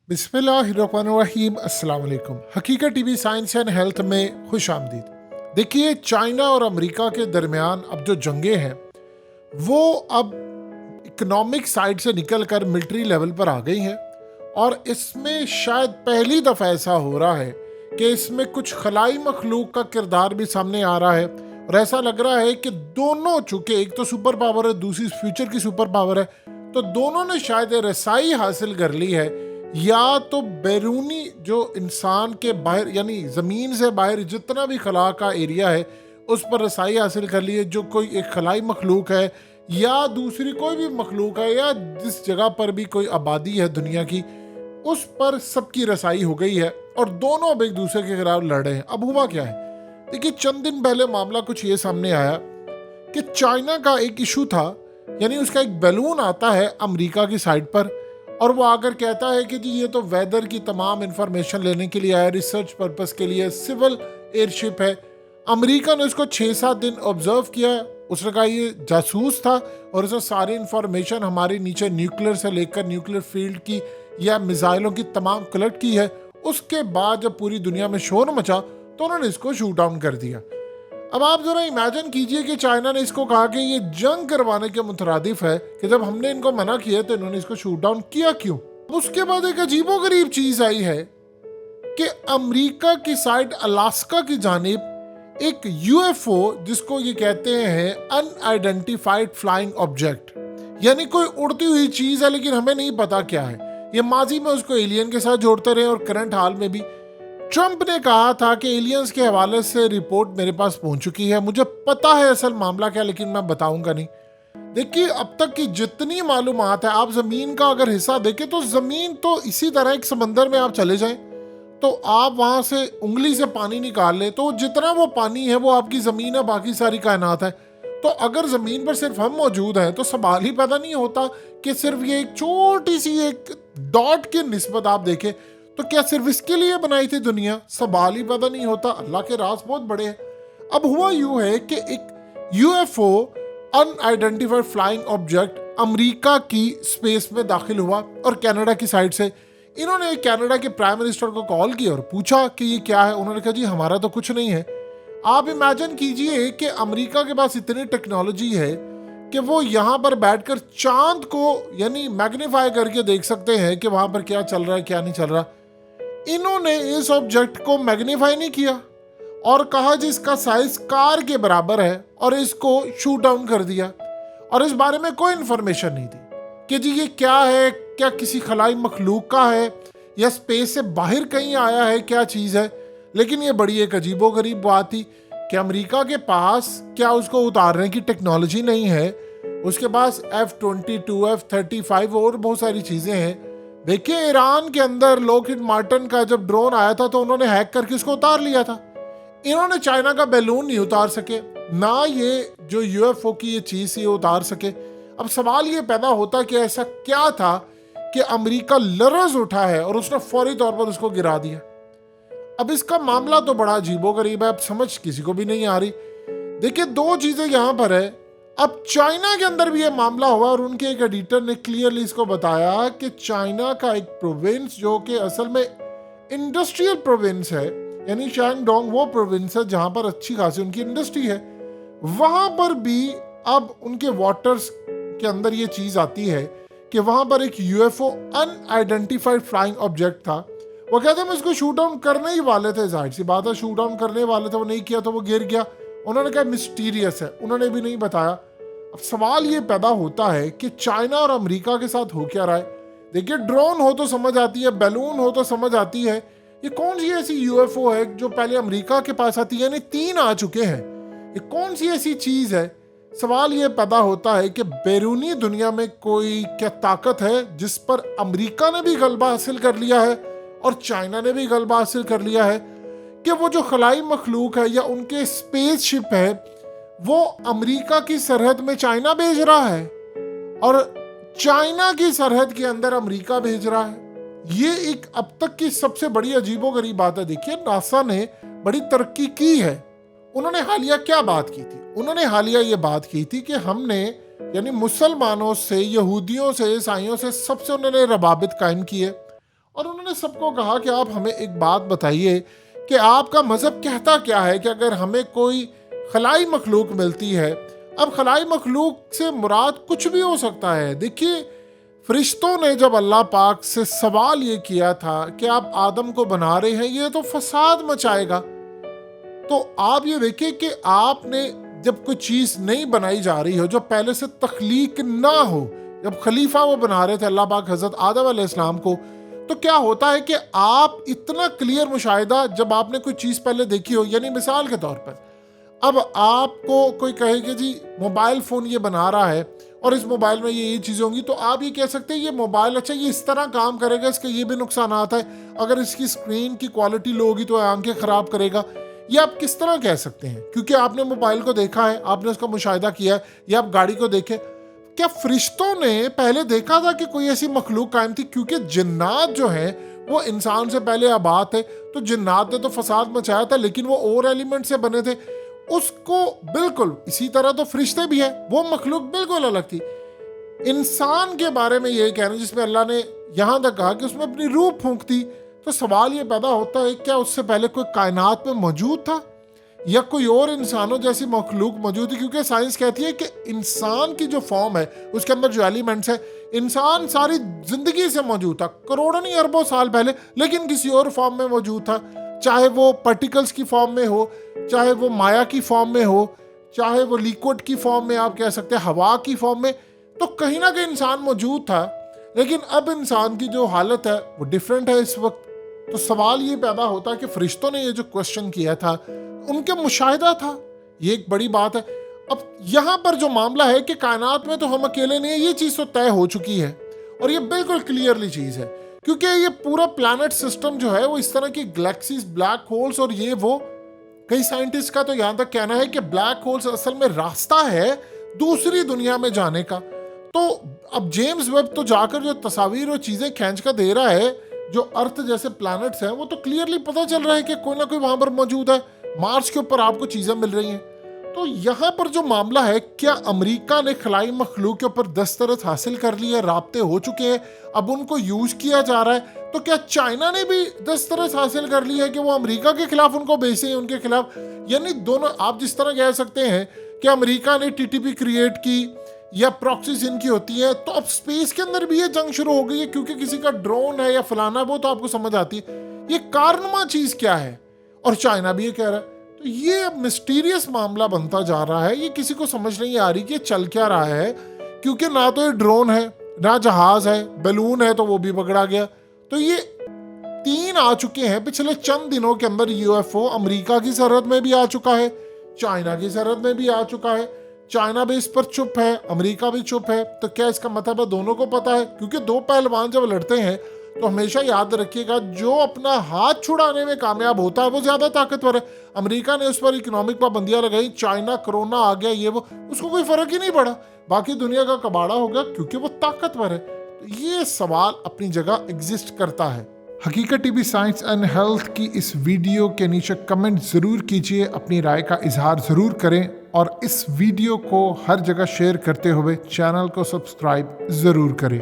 बिस्मिल्लाहिर्रहमानिर्रहीम। अस्सलाम वालेकुम। हकीकत टीवी साइंस एंड हेल्थ में खुश आमदीद। देखिए, चाइना और अमेरिका के दरमियान अब जो जंगें हैं वो अब इकोनॉमिक साइड से निकल कर मिलिट्री लेवल पर आ गई हैं, और इसमें शायद पहली दफ़ा ऐसा हो रहा है कि इसमें कुछ खलाई मखलूक का किरदार भी सामने आ रहा है। और ऐसा लग रहा है कि दोनों, चूंकि एक तो सुपर पावर है, दूसरी फ्यूचर की सुपर पावर है, तो दोनों ने शायद रसाई हासिल कर ली है, या तो बैरूनी जो इंसान के बाहर यानी ज़मीन से बाहर जितना भी खला का एरिया है उस पर रसाई हासिल कर ली है, जो कोई एक खलाई मखलूक है या दूसरी कोई भी मखलूक है या जिस जगह पर भी कोई आबादी है दुनिया की, उस पर सबकी रसाई हो गई है और दोनों अब एक दूसरे के खिलाफ लड़ रहे हैं। अब हुआ क्या है? देखिए, चंद दिन पहले मामला कुछ ये सामने आया कि चाइना का एक इशू था, यानी उसका एक बैलून आता है अमेरिका की साइड पर और वो आकर कहता है कि जी ये तो वेदर की तमाम इंफॉर्मेशन लेने के लिए आया, रिसर्च पर्पस के लिए, सिविल एयरशिप है। अमेरिका ने उसको 6-7 दिन ऑब्जर्व किया। उसने कहा ये जासूस था और उसने सारी इंफॉर्मेशन हमारे नीचे न्यूक्लियर से लेकर न्यूक्लियर फील्ड की या मिसाइलों की तमाम कलेक्ट की है। उसके बाद जब पूरी दुनिया में शोर मचा तो उन्होंने इसको शूट डाउन कर दिया। अब आप जरा इमेजिन कीजिए कि चाइना ने इसको कहा कि ये जंग करवाने के मुतरादिफ है कि जब हमने इनको मना किया तो इन्होंने इसको शूट डाउन किया क्यों? उसके बाद एक अजीबोगरीब चीज आई है कि अमेरिका की साइड अलास्का की जानिब एक यूएफओ, जिसको ये कहते हैं अनआइडेंटिफाइड फ्लाइंग ऑब्जेक्ट, यानी कोई उड़ती हुई चीज है लेकिन हमें नहीं पता क्या है। ये माजी में उसको एलियन के साथ जोड़ते रहे और करंट हाल में भी। ट्रंप ने कहा था कि एलियंस के हवाले से रिपोर्ट मेरे पास पहुंच चुकी है, मुझे पता है असल मामला क्या, लेकिन मैं बताऊंगा नहीं। देखिए, अब तक की जितनी मालूमात है, आप जमीन का अगर हिस्सा देखें तो जमीन तो इसी तरह एक समंदर में आप चले जाएं तो आप वहां से उंगली से पानी निकाल ले तो जितना वो पानी है वो आपकी जमीन है, बाकी सारी कायनात है। तो अगर जमीन पर सिर्फ हम मौजूद हैं तो सवाल ही पैदा नहीं होता कि सिर्फ ये एक छोटी सी एक डॉट की निस्बत आप देखें तो क्या सिर्फ इसके लिए बनाई थी दुनिया? सवाल ही पैदा नहीं होता। अल्लाह के राज बहुत बड़े हैं। अब हुआ यूं है कि एक UFO unidentified flying object America की स्पेस में दाखिल हुआ और कनाडा की साइड से इन्होंने कनाडा के प्राइम मिनिस्टर को कॉल किया और पूछा कि ये क्या है। उन्होंने कहा जी हमारा तो कुछ नहीं है। आप इमेजिन कीजिए कि अमेरिका के पास इतनी टेक्नोलॉजी है कि वो यहाँ पर बैठकर चांद को यानी मैग्नीफाई करके देख सकते हैं कि वहां पर क्या चल रहा है क्या नहीं चल रहा। इन्होंने इस ऑब्जेक्ट को मैग्नीफाई नहीं किया और कहा जिसका साइज कार के बराबर है और इसको शूट डाउन कर दिया, और इस बारे में कोई इंफॉर्मेशन नहीं दी कि जी ये क्या है, क्या किसी खलाई मखलूक का है या स्पेस से बाहर कहीं आया है, क्या चीज़ है। लेकिन ये बड़ी एक अजीबोगरीब बात थी कि अमेरिका के पास क्या उसको उतारने की टेक्नोलॉजी नहीं है, उसके पास F-22, F-35 और बहुत सारी चीज़ें हैं। देखिए, ईरान के अंदर लॉकहीड मार्टिन का जब ड्रोन आया था तो उन्होंने हैक करके उसको उतार लिया था। इन्होंने चाइना का बैलून नहीं उतार सके, ना ये जो यूएफओ की ये चीज़ ये उतार सके। अब सवाल ये पैदा होता कि ऐसा क्या था कि अमेरिका लरज उठा है और उसने फौरी तौर पर उसको गिरा दिया। अब इसका मामला तो बड़ा अजीबोगरीब है, अब समझ किसी को भी नहीं आ रही। देखिए, दो चीज़ें यहाँ पर है। अब चाइना के अंदर भी ये मामला हुआ और उनके एक एडिटर ने क्लियरली इसको बताया कि चाइना का एक प्रोविंस जो कि असल में इंडस्ट्रियल प्रोविंस है, यानी शैंगडोंग वो प्रोविंस है जहां पर अच्छी खासी उनकी इंडस्ट्री है, वहां पर भी अब उनके वाटर्स के अंदर ये चीज आती है कि वहां पर एक यूएफओ अनआइडेंटिफाइड फ्लाइंग ऑब्जेक्ट था। वो कहते हैं हम इसको शूट डाउन करने ही वाले थे, जाहिर सी बात है शूट डाउन करने वाले थे, वो नहीं किया तो वो गिर गया। उन्होंने कहा मिस्टीरियस है, उन्होंने भी नहीं बताया। अब सवाल ये पैदा होता है कि चाइना और अमेरिका के साथ हो क्या रहा है। देखिए, ड्रोन हो तो समझ आती है, बैलून हो तो समझ आती है, ये कौन सी ऐसी यूएफओ है जो पहले अमेरिका के पास आती है, यानी 3 आ चुके हैं, ये कौन सी ऐसी चीज है? सवाल ये पैदा होता है कि बैरूनी दुनिया में कोई क्या ताकत है जिस पर अमेरिका ने भी गलबा हासिल कर लिया है और चाइना ने भी गलबा हासिल कर लिया है कि वो जो खलाई मखलूक है या उनके स्पेसशिप है वो अमेरिका की सरहद में चाइना भेज रहा है और चाइना की सरहद के अंदर अमेरिका भेज रहा है। ये एक अब तक की सबसे बड़ी अजीबोगरीब बात है। देखिए, नासा ने बड़ी तरक्की की है। उन्होंने हालिया क्या बात की थी? उन्होंने हालिया ये बात की थी कि हमने यानी मुसलमानों से, यहूदियों से, ईसाइयों से सबसे उन्होंने रबाबित कायम की है और उन्होंने सबको कहा कि आप हमें एक बात बताइए कि आपका मज़हब कहता क्या है कि अगर हमें कोई खलाई मखलूक मिलती है, अब खलाई मखलूक से मुराद कुछ भी हो सकता है। देखिए, फरिश्तों ने जब अल्लाह पाक से सवाल ये किया था कि आप आदम को बना रहे हैं, ये तो फसाद मचाएगा, तो आप ये देखिए कि आपने जब कोई चीज़ नहीं बनाई जा रही हो जो पहले से तख्लीक ना हो, जब खलीफा वो बना रहे थे अल्लाह पाक हज़रत आदम अलैहिस्सलाम को, तो क्या होता है कि आप इतना क्लियर मुशाहिदा जब आपने कोई चीज़ पहले देखी हो, यानी मिसाल के तौर पर अब आपको कोई कहे कि जी मोबाइल फ़ोन ये बना रहा है और इस मोबाइल में ये चीज़ें होंगी, तो आप ये कह सकते हैं ये मोबाइल अच्छा ये इस तरह काम करेगा, इसके ये भी नुकसानात है, अगर इसकी स्क्रीन की क्वालिटी लो होगी तो आंखें ख़राब करेगा। ये आप किस तरह कह सकते हैं? क्योंकि आपने मोबाइल को देखा है, आपने उसका मुशाहिदा किया है, या आप गाड़ी को देखें। क्या फरिश्तों ने पहले देखा था कि कोई ऐसी मखलूक कायम थी? क्योंकि जिन्नात जो है वो इंसान से पहले आबाद थे, तो जिन्नात ने तो फसाद मचाया था, लेकिन वो और एलिमेंट से बने थे। उसको बिल्कुल इसी तरह तो फरिश्ते भी है, वो मखलूक बिल्कुल अलग थी। इंसान के बारे में ये कहना जिसमें अल्लाह ने यहाँ तक कहा कि उसमें अपनी रूह फूंक दी, तो सवाल ये पैदा होता है क्या उससे पहले कोई कायनात में मौजूद था या कोई और इंसानों जैसी मखलूक मौजूद थी? क्योंकि साइंस कहती है कि इंसान की जो फॉर्म है उसके अंदर जो एलिमेंट्स है, इंसान सारी जिंदगी से मौजूद था करोड़ों नहीं अरबों साल पहले, लेकिन किसी और फॉर्म में मौजूद था, चाहे वो पार्टिकल्स की फॉर्म में हो, चाहे वो माया की फॉर्म में हो, चाहे वो लिक्विड की फॉर्म में, आप कह सकते हैं हवा की फॉर्म में, तो कहीं ना कहीं इंसान मौजूद था। लेकिन अब इंसान की जो हालत है वो डिफरेंट है इस वक्त। तो सवाल ये पैदा होता है कि फरिश्तों ने ये जो क्वेश्चन किया था उनके मुशाहिदा था, ये एक बड़ी बात है। अब यहाँ पर जो मामला है कि कायनात में तो हम अकेले नहीं है, ये चीज़ तो तय हो चुकी है और ये बिल्कुल क्लियरली चीज़ है, क्योंकि ये पूरा प्लैनेट सिस्टम जो है वो इस तरह की गैलेक्सीज, ब्लैक होल्स और ये वो, कई साइंटिस्ट का तो यहाँ तक कहना है कि ब्लैक होल्स असल में रास्ता है दूसरी दुनिया में जाने का। तो अब जेम्स वेब तो जाकर जो तस्वीर और चीज़ें खींच कर दे रहा है, जो अर्थ जैसे प्लैनेट्स हैं, वो तो क्लियरली पता चल रहा है कि कोई ना कोई वहाँ पर मौजूद है। मार्स के ऊपर आपको चीज़ें मिल रही हैं। तो यहाँ पर जो मामला है, क्या अमेरिका ने खलाई मखलूक के ऊपर दस्तरस हासिल कर ली है, राब्ते हो चुके हैं, अब उनको यूज किया जा रहा है, तो क्या चाइना ने भी दस्तरस हासिल कर ली है कि वो अमेरिका के खिलाफ उनको बेचे हैं, उनके खिलाफ? यानी दोनों, आप जिस तरह कह सकते हैं कि अमेरिका ने टीटीपी क्रिएट की या प्रॉक्सीज इनकी होती है, तो अब स्पेस के अंदर भी ये जंग शुरू हो गई है, क्योंकि किसी का ड्रोन है या फलाना, वो तो आपको समझ आती है ये कारनमा चीज क्या है, और चाइना भी ये कह रहा है। तो ये मिस्टीरियस मामला बनता जा रहा है, ये किसी को समझ नहीं आ रही कि चल क्या रहा है, क्योंकि ना तो ये ड्रोन है, ना जहाज है, बैलून है तो वो भी पकड़ा गया। तो ये 3 आ चुके हैं पिछले चंद दिनों के अंदर। यूएफओ अमेरिका की सरहद में भी आ चुका है, चाइना की सरहद में भी आ चुका है। चाइना भी इस पर चुप है, अमेरिका भी चुप है। तो क्या इसका मतलब है दोनों को पता है? क्योंकि दो पहलवान जब लड़ते हैं तो हमेशा याद रखिएगा, जो अपना हाथ छुड़ाने में कामयाब होता है वो ज्यादा ताकतवर है। अमेरिका ने उस पर इकोनॉमिक पाबंदियां लगाई, चाइना कोरोना आ गया, ये वो, उसको कोई फर्क ही नहीं पड़ा, बाकी दुनिया का कबाड़ा हो गया क्योंकि वो ताकतवर है। तो ये सवाल अपनी जगह एग्जिस्ट करता है। हकीकत टीवी साइंस एंड हेल्थ की इस वीडियो के नीचे कमेंट ज़रूर कीजिए, अपनी राय का इजहार ज़रूर करें और इस वीडियो को हर जगह शेयर करते हुए चैनल को सब्सक्राइब ज़रूर करें।